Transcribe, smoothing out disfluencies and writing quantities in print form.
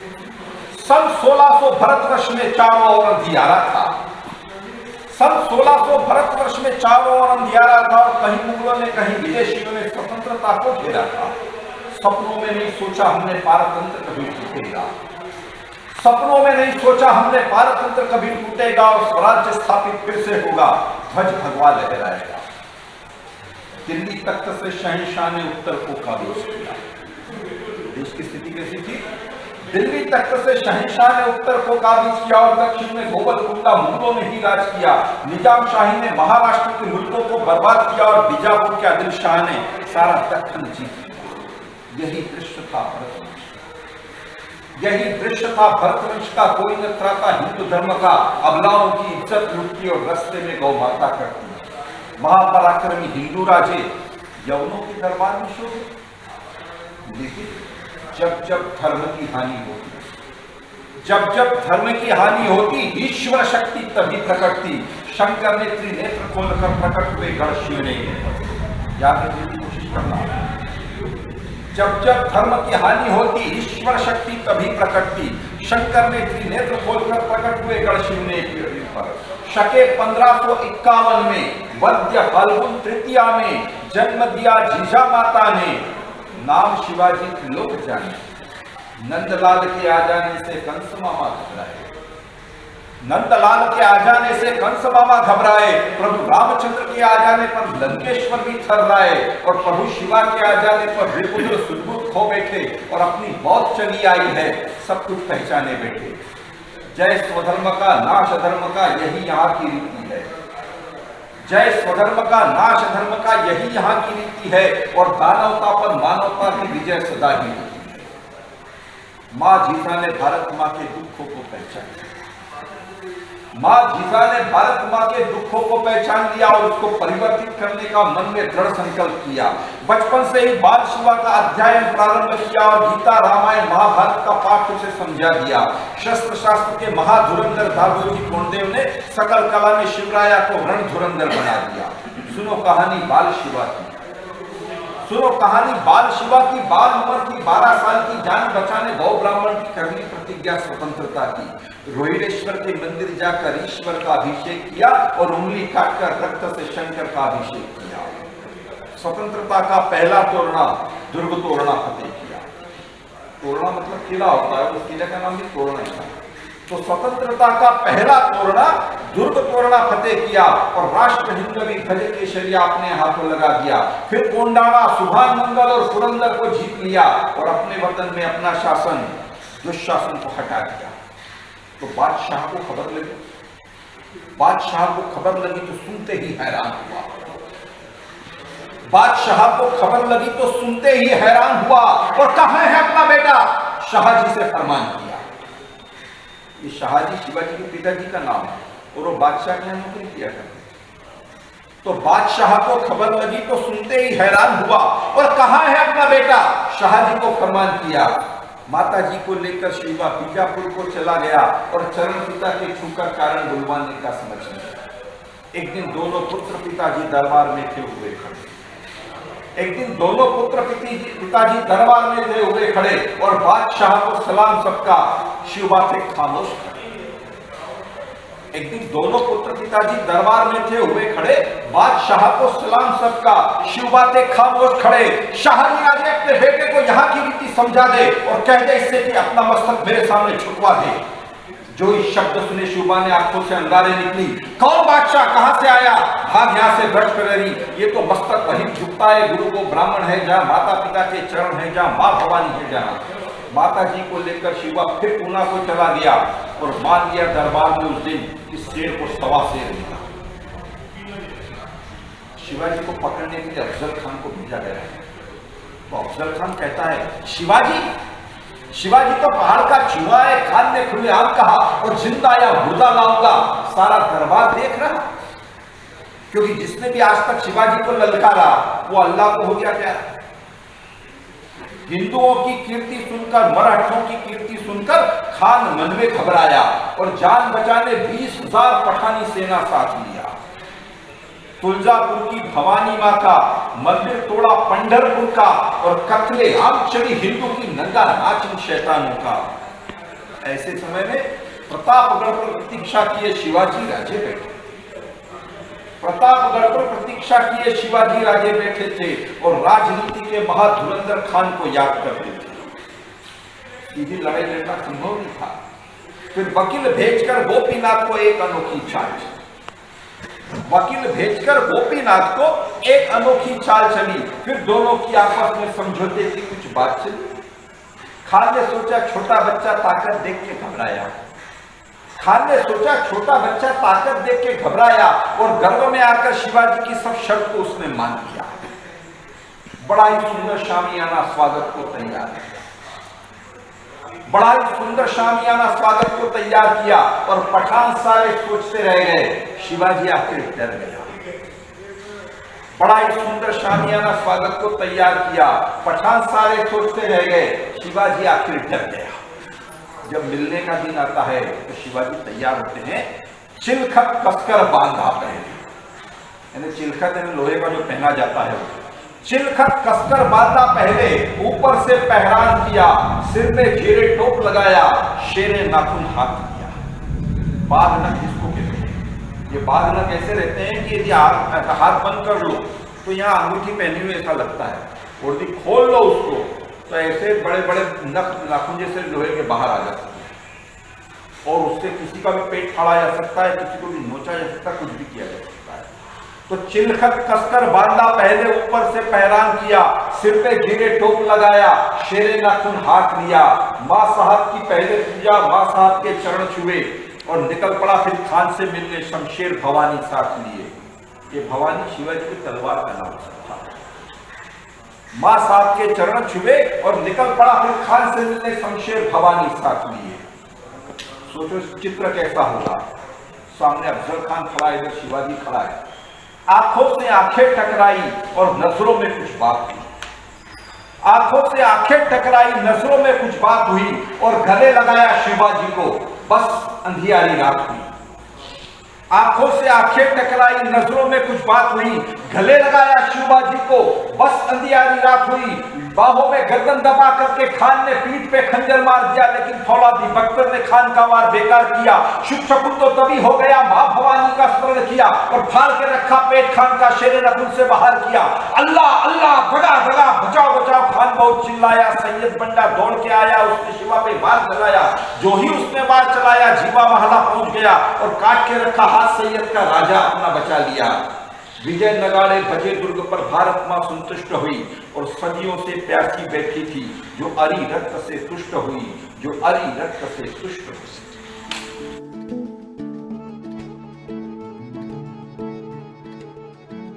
सन 1600 भारतवर्ष में चारों ओर अंधियारा था। सन 1600 भारतवर्ष में चारों ओर अंधियारा था और कहीं मुगलों ने कहीं विदेशियों ने स्वतंत्रता को घेरा था। सपनों में नहीं सोचा हमने पारतंत्र कभी टूटेगा, सपनों में नहीं सोचा हमने पारतंत्र कभी टूटेगा और स्वराज्य स्थापित फिर से होगा, ध्वज भगवा लहराएगा। दिल्ली तख्त से शहंशाह ने उत्तर को काबूज किया। देश की स्थिति कैसी थी? दिल्ली तख्त से शहंशाह ने उत्तर को काबूज किया और दक्षिण में गोवलकुंडा मुगलों ने ही राज किया। निजाम शाही ने महाराष्ट्र के मुल्कों को बर्बाद किया और बीजापुर के आदिल शाह ने सारा दक्खन जीत लिया। यही दृश्य था भरतवंश, यही दृश्य था भरतवंश का। कोई न त्राता हिंदू धर्म का, अबलाओं की इज्जत लूटती और रास्ते में गौ माता करती। महापराक्रमी हिंदू राजे यवनों के दरबार में शोभे, लेकिन जब जब धर्म की हानि होती, जब जब धर्म की हानि होती, ईश्वर शक्ति तभी प्रकट थी। शंकर ने त्रिनेत्र खोलकर प्रकट हुए, गढ़ शिव ने याद रखने की कोशिश करना। जब जब धर्म की हानि होती, ईश्वर शक्ति तभी प्रकट थी। शंकर ने त्रिनेत्र खोलकर प्रकट हुए, गढ़ शिव ने पर। शके 1551 में वद्य फाल्गुन तृतीया में जन्म दिया जीजा माता ने। नाम शिवाजी के लोग जाने, नंदलाल के आ जाने से कंस मामा घबराए, नंदलाल के आ जाने से कंस मामा घबराए। प्रभु रामचंद्र के आ जाने पर लंकेश्वर भी थर्राए और प्रभु शिवा के आ जाने पर रिपुत्र सुदबुद खो बैठे और अपनी मौत चली आई है, सब कुछ पहचाने बैठे। जय स्वधर्म का नाश धर्म का, यही यहाँ की रीति है। जय स्वधर्म का नाश धर्म का, यही यहाँ की रीति है। और दानवता पर मानवता की विजय सदा ही होती है। माँ जीजा ने भारत माँ के दुखों को पहचान लिया, माँ जीजा ने भारत माँ के दुखों को पहचान लिया और उसको परिवर्तित करने का मन में दृढ़ संकल्प किया। बचपन से ही बाल शिवा का अध्ययन प्रारंभ किया और गीता रामायण महाभारत का पाठ उसे समझा दिया। शस्त्र शास्त्र के महाधुरंधर दादोजी कोंडदेव ने सकल कला में शिवराया को रणधुरंधर बना दिया। सुनो कहानी बाल शिवा की, सुनो कहानी बाल शिवा की। बाल उम्र की 12 साल की जान बचाने गौ ब्राह्मण की करनी प्रतिज्ञा स्वतंत्रता की। रोहिणेश्वर के मंदिर जाकर ईश्वर का अभिषेक किया और उंगली काटकर रक्त से शंकर का अभिषेक किया। स्वतंत्रता का पहला तोरणा दुर्ग तोरणा फतेह किया। तोरणा मतलब किला होता है, उस किले का नाम भी तोरणा था। तो स्वतंत्रता का पहला तोरणा दुर्ग तोरणा फतेह किया और राष्ट्र हिंदवी ध्वज केसरिया अपने हाथों लगा दिया। फिर कोंडाणा, सुभान मंगल और पुरंदर को जीत लिया और अपने वतन में अपना शासन, दुशासन को हटा दिया। तो बादशाह को खबर लगी, बादशाह को खबर लगी तो सुनते ही हैरान हुआ। बादशाह को खबर लगी तो सुनते ही हैरान हुआ और कहां है अपना बेटा? शाहजी से फरमान किया। ये शाहजी शिवाजी के पिताजी का नाम है और वो बादशाह के यहाँ नौकरी किया करते। तो बादशाह को खबर लगी तो सुनते ही हैरान हुआ और कहां है अपना बेटा? शाहजी को फरमान किया। माता जी को लेकर शिवा बीजापुर को चला गया और चरण पिता के छूकर कारण बुलवाने का समझ लिया। एक दिन दोनों पुत्र पिताजी दरबार में थे हुए खड़े, एक दिन दोनों पुत्र पिताजी दरबार में थे हुए खड़े और बादशाह को सलाम सबका, शिवा थे खामोश खड़े। एक दिन दोनों पुत्र पिताजी दरबार में थे हुए खड़े, बादशाह को सलाम सबका, शिवा थे खामोश खड़े। शाहजी आगे अपने बेटे को यहाँ की रीति समझा दे और कह दे इससे कि अपना मस्तक मेरे सामने झुकवा दे। जो इस शब्द सुने शिवा ने आंखों से अंगारे निकली। कौन बादशाह, कहां से आया? भाग यहां से भ्रष्ट करेरी, ये तो मस्तक वही झुकता है। गुरु को ब्राह्मण है जहां, माता पिता के चरण है जहां, माँ भवानी है जहां। माता जी को लेकर शिवा फिर पूना को चला गया और मान लिया दरबार में उस दिन इस शेर को सवा शेर मिला। शिवाजी को पकड़ने के लिए अफजल खान को भेजा गया। तो अफजल खान कहता है, शिवाजी तो पहाड़ का चूहा है। खान ने खुलेआम कहा और जिंदा या मुर्दा लाऊंगा। सारा दरबार देख रहा, क्योंकि जिसने भी आज तक शिवाजी को ललकारा वो अल्लाह को हो गया प्यारा। हिंदुओं की कीर्ति सुनकर, मराठों की कीर्ति सुनकर खान मन में घबराया और जान बचाने 20,000 पठानी सेना साथ लिया। तुलजापुर की भवानी माँ का मंदिर तोड़ा, पंढरपुर का, और कत्ले आम चढ़ी हिंदू की नंगा नाच इन शैतानों का। ऐसे समय में प्रतापगढ़ पर प्रतीक्षा किए शिवाजी राजे बैठे। प्रतापगढ़ पर प्रतीक्षा किए शिवाजी राजे बैठे थे और राजनीति के महाधुरंधर खान को याद करते थे। सीधी लड़ाई लड़ना संभव नहीं था। फिर वकील भेजकर गोपीनाथ को एक अनोखी चाल चली। वकील भेजकर गोपीनाथ को एक अनोखी चाल चली। फिर दोनों की आपस में समझौते की कुछ बात चली। खान ने सोचा छोटा बच्चा ताकत देख के घबराया। खान ने सोचा छोटा बच्चा ताकत देख के घबराया और गर्व में आकर शिवाजी की सब शर्त को उसने मान लिया। बड़ा ही सुंदर शामियाना स्वागत को तैयार किया। बड़ा ही सुंदर शामियाना स्वागत को तैयार किया और पठान सारे सोचते रह गए। शिवाजी आखिर डर गया। बड़ा ही सुंदर शामियाना स्वागत को तैयार किया, पठान सारे सोचते रह गए। शिवाजी आखिर डर गया। जब मिलने का दिन आता है तो शिवाजी तैयार होते हैं। चिलखत कसकर बांधा पहले, यानी चिलखत यानी लोहे का जो पहना जाता है, चिलखत कसकर बांधा पहले, ऊपर से पहरान किया, सिर में घेरे टोप लगाया, शेरे नाखून हाथ किया। बाघ नख किसको कहते हैं? ये बाघ नख ऐसे रहते हैं कि यदि हाथ बंद कर लो तो यहाँ अंगूठी पहनी हुई ऐसा लगता है, और यदि खोल लो उसको तो ऐसे बड़े बड़े नख नाखून जैसे लोहे के बाहर आ जाते हैं और उससे किसी का भी पेट फाड़ा जा सकता है, किसी को भी नोचा जा सकता है, कुछ भी किया जा सकता है। तो चिलखत कसकर बांधा पहले, ऊपर से पहरान किया, सिर पे घेरे टोप लगाया, शेरे नाखून हाथ लिया। माँ साहब की पहले पूजा, माँ साहब के चरण छुए और निकल पड़ा फिर खान से मिलने। शमशेर भवानी साथ लिए। ये भवानी शिवाजी की तलवार का नाम था। माँ साहब के चरण छुए और निकल पड़ा फिर खान से मिलने। शमशेर भवानी साथ लिए। सोचो चित्र कैसा होगा। सामने अफजल खान खड़ा है, इधर शिवाजी खड़ा है। आंखों से आंखें टकराई और नजरों में कुछ बात हुई। आंखों से आंखें टकराई, नजरों में कुछ बात हुई और गले लगाया शिवाजी को। बस अंधियारी रात हुई। आंखों से आंखें टकराई, नजरों में कुछ बात हुई, गले लगाया शिवाजी को। बस अंधियारी रात हुई। बाहों में गर्दन दबा करके खान ने पीठ पे खंजर मार दिया, लेकिन फौलादी बख्तर ने खान का वार बेकार किया। शुभ शकुन तो तभी हो गया, मां भवानी का स्मरण किया और फाड़ के रखा पेट खान का, शेरे नकुल से बाहर किया। अल्लाह अल्लाह, भगा भगा, बचाओ बचाओ। खान बहुत चिल्लाया। सैयद बंडा दौड़ के आया, उसने शिवा पे वार चलाया। जो ही उसने वार चलाया, जीवा महला पहुंच गया और काट के रखा हाथ सैयद का राजा अपना बचा लिया। विजय नगाड़े बजे दुर्ग पर, भारत मां संतुष्ट हुई और सदियों से प्यासी बैठी थी, जो अरी रक्त से तुष्ट हुई, जो अरी रक्त से तुष्ट हुई।